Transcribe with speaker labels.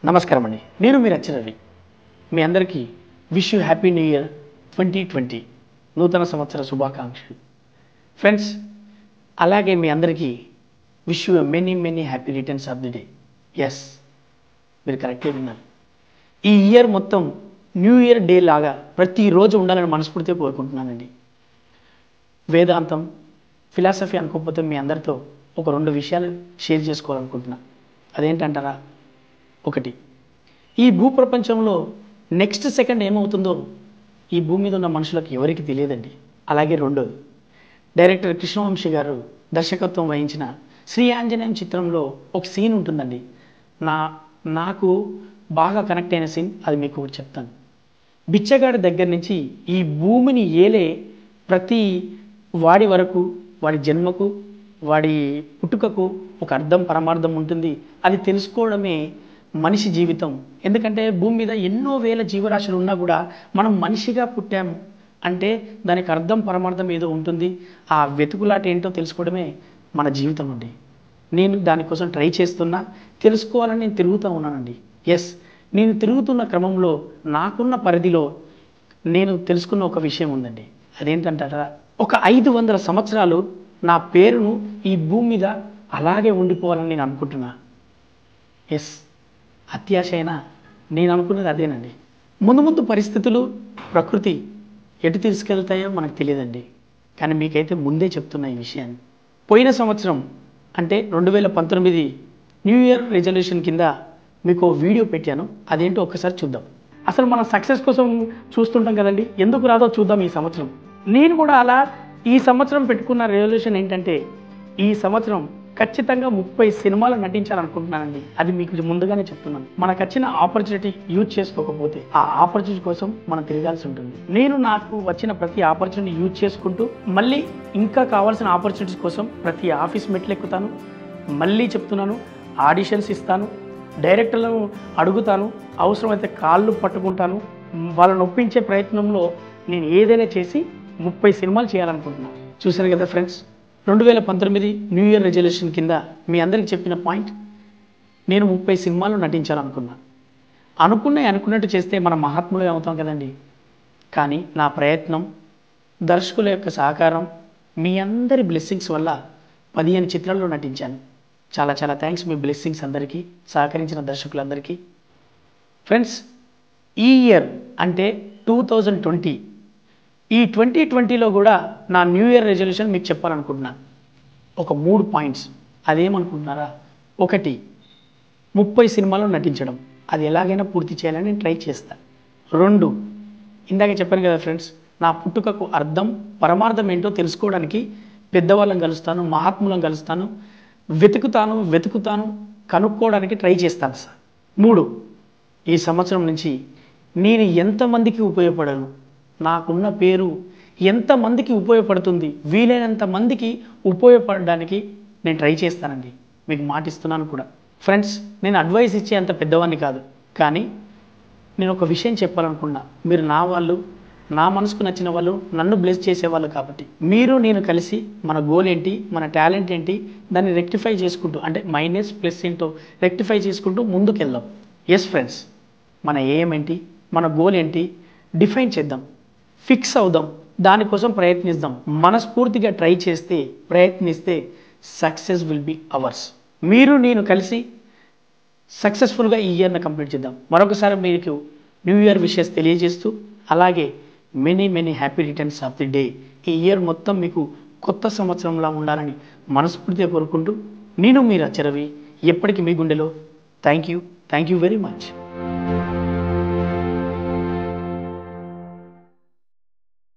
Speaker 1: నమస్కారం అండి. నేను మీ రవి. మీ అందరికీ wish you happy new year 2020 నూతన సంవత్సర శుభాకాంక్షలు ఫ్రెండ్స్. అలాగే మీ అందరికీ wish you many happy returns of the day. Yes, మీరు కరెక్ట్గా విన్నారు. ఈ ఇయర్ మొత్తం న్యూ ఇయర్ డే లాగా ప్రతిరోజు ఉండాలని మనస్ఫూర్తిగా కోరుకుంటున్నానండి. వేదాంతం ఫిలాసఫీ అనుకోకపోతే మీ అందరితో ఒక 2 విషయాలు షేర్ చేసుకోవాలనుకుంటున్నా. అదేంటంటారా? ఒకటి, ఈ భూప్రపంచంలో నెక్స్ట్ సెకండ్ ఏమవుతుందో ఈ భూమి మీద ఉన్న మనుషులకు ఎవరికి తెలియదండి. అలాగే రెండోది, డైరెక్టర్ కృష్ణవంశీ గారు దర్శకత్వం వహించిన శ్రీ ఆంజనేయం చిత్రంలో ఒక సీన్ ఉంటుందండి. నాకు బాగా కనెక్ట్ అయిన సీన్, అది మీకు చెప్తాను. బిచ్చగాడి దగ్గర నుంచి ఈ భూమిని ఏలే ప్రతి వాడి వరకు, వాడి జన్మకు, వాడి పుట్టుకకు ఒక అర్థం పరమార్థం ఉంటుంది. అది తెలుసుకోవడమే మనిషి జీవితం. ఎందుకంటే భూమి మీద ఎన్నో వేల జీవరాశులు ఉన్నా కూడా మనం మనిషిగా పుట్టాము అంటే దానికి అర్థం పరమార్థం ఏదో ఉంటుంది. ఆ వెతుకులాట ఏంటో తెలుసుకోవడమే మన జీవితం అండి. నేను దానికోసం ట్రై చేస్తున్నా, తెలుసుకోవాలని నేను తిరుగుతూ ఉన్నానండి. ఎస్, నేను తిరుగుతున్న క్రమంలో నాకున్న పరిధిలో నేను తెలుసుకున్న ఒక విషయం ఉందండి. అదేంటంటారా? ఒక 500 సంవత్సరాలు నా పేరును ఈ భూమి మీద అలాగే ఉండిపోవాలని నేను అనుకుంటున్నా. ఎస్, అత్యాశ అయినా నేను అనుకున్నది అదేనండి. ముందు పరిస్థితులు, ప్రకృతి ఎటు తీసుకెళ్తాయో మనకు తెలియదండి. కానీ మీకైతే ముందే చెప్తున్నా ఈ విషయాన్ని. పోయిన సంవత్సరం అంటే 2019 న్యూ ఇయర్ రెజల్యూషన్ కింద మీకు వీడియో పెట్టాను. అదేంటో ఒక్కసారి చూద్దాం. అసలు మనం సక్సెస్ కోసం చూస్తుంటాం కదండి, ఎందుకు రాదో చూద్దాం ఈ సంవత్సరం. నేను కూడా అలా ఈ సంవత్సరం పెట్టుకున్న రెజల్యూషన్ ఏంటంటే, ఈ సంవత్సరం ఖచ్చితంగా 30 సినిమాలు నటించాలనుకుంటున్నానండి. అది మీకు ముందుగానే చెప్తున్నాను. మనకు వచ్చిన ఆపర్చునిటీ యూజ్ చేసుకోకపోతే ఆ ఆపర్చునిటీ కోసం మనం తిరగాల్సి ఉంటుంది. నేను నాకు వచ్చిన ప్రతి ఆపర్చునిటీ యూజ్ చేసుకుంటూ మళ్ళీ ఇంకా కావాల్సిన ఆపర్చునిటీస్ కోసం ప్రతి ఆఫీస్ మెట్లు ఎక్కుతాను. మళ్ళీ చెప్తున్నాను, ఆడిషన్స్ ఇస్తాను, డైరెక్టర్లను అడుగుతాను, అవసరమైతే కాళ్ళు పట్టుకుంటాను. వాళ్ళని ఒప్పించే ప్రయత్నంలో నేను ఏదైనా చేసి 30 సినిమాలు చేయాలనుకుంటున్నాను. చూశారు కదా ఫ్రెండ్స్, 2019 న్యూ ఇయర్ రెజల్యూషన్ కింద మీ అందరికి చెప్పిన పాయింట్, నేను 30 సినిమాలు నటించాలనుకున్నాను. అనుకున్నట్టు చేస్తే మన మహాత్ములు అవుతాం కదండి. కానీ నా ప్రయత్నం, దర్శకుల యొక్క సహకారం, మీ అందరి బ్లెస్సింగ్స్ వల్ల 15 చిత్రాల్లో నటించాను. చాలా థ్యాంక్స్ మీ బ్లెస్సింగ్స్ అందరికీ, సహకరించిన దర్శకులందరికీ. ఫ్రెండ్స్, ఈ ఇయర్ అంటే 2020, ఈ 2020లో కూడా నా న్యూ ఇయర్ రెజల్యూషన్ మీకు చెప్పాలనుకుంటున్నాను. ఒక 3 పాయింట్స్. అదేమనుకుంటున్నారా? 1, 30 సినిమాల్లో నటించడం. అది ఎలాగైనా పూర్తి చేయాలని నేను ట్రై చేస్తాను. 2, ఇందాక చెప్పాను కదా ఫ్రెండ్స్, నా పుట్టుకకు అర్థం పరమార్థం ఏంటో తెలుసుకోవడానికి పెద్దవాళ్ళని కలుస్తాను, మహాత్ములను కలుస్తాను, వెతుకుతాను, కనుక్కోవడానికి ట్రై చేస్తాను సార్. 3, ఈ సంవత్సరం నుంచి నేను ఎంతమందికి ఉపయోగపడను, నాకున్న పేరు ఎంతమందికి ఉపయోగపడుతుంది, వీలైనంత మందికి ఉపయోగపడడానికి నేను ట్రై చేస్తానండి. మీకు మాటిస్తున్నాను కూడా. ఫ్రెండ్స్, నేను అడ్వైస్ ఇచ్చే అంత పెద్దవాడిని కాదు, కానీ నేను ఒక విషయం చెప్పాలనుకున్నా. మీరు నా వాళ్ళు, నా మనసుకు నచ్చిన వాళ్ళు, నన్ను బ్లెస్ చేసేవాళ్ళు కాబట్టి మీరు నేను కలిసి మన గోల్ ఏంటి, మన టాలెంట్ ఏంటి, దాన్ని రెక్టిఫై చేసుకుంటూ, అంటే మైనస్ ప్లస్ ఏంటో రెక్టిఫై చేసుకుంటూ ముందుకెళ్దాం. ఎస్ ఫ్రెండ్స్, మన ఎయిమ్ ఏంటి, మన గోల్ ఏంటి డిఫైన్ చేద్దాం, ఫిక్స్ అవుదాం, దానికోసం ప్రయత్నిద్దాం. మనస్ఫూర్తిగా ట్రై చేస్తే, ప్రయత్నిస్తే సక్సెస్ విల్ బి అవర్స్. మీరు నేను కలిసి సక్సెస్ఫుల్గా ఈ ఇయర్ని కంప్లీట్ చేద్దాం. మరొకసారి మీకు న్యూ ఇయర్ విషెస్ తెలియజేస్తూ, అలాగే many happy returns of the day. ఈ ఇయర్ మొత్తం మీకు కొత్త సంవత్సరంలా ఉండాలని మనస్ఫూర్తిగా కోరుకుంటూ, నేను మీ రవి, ఎప్పటికీ మీ గుండెలో. Thank you very much.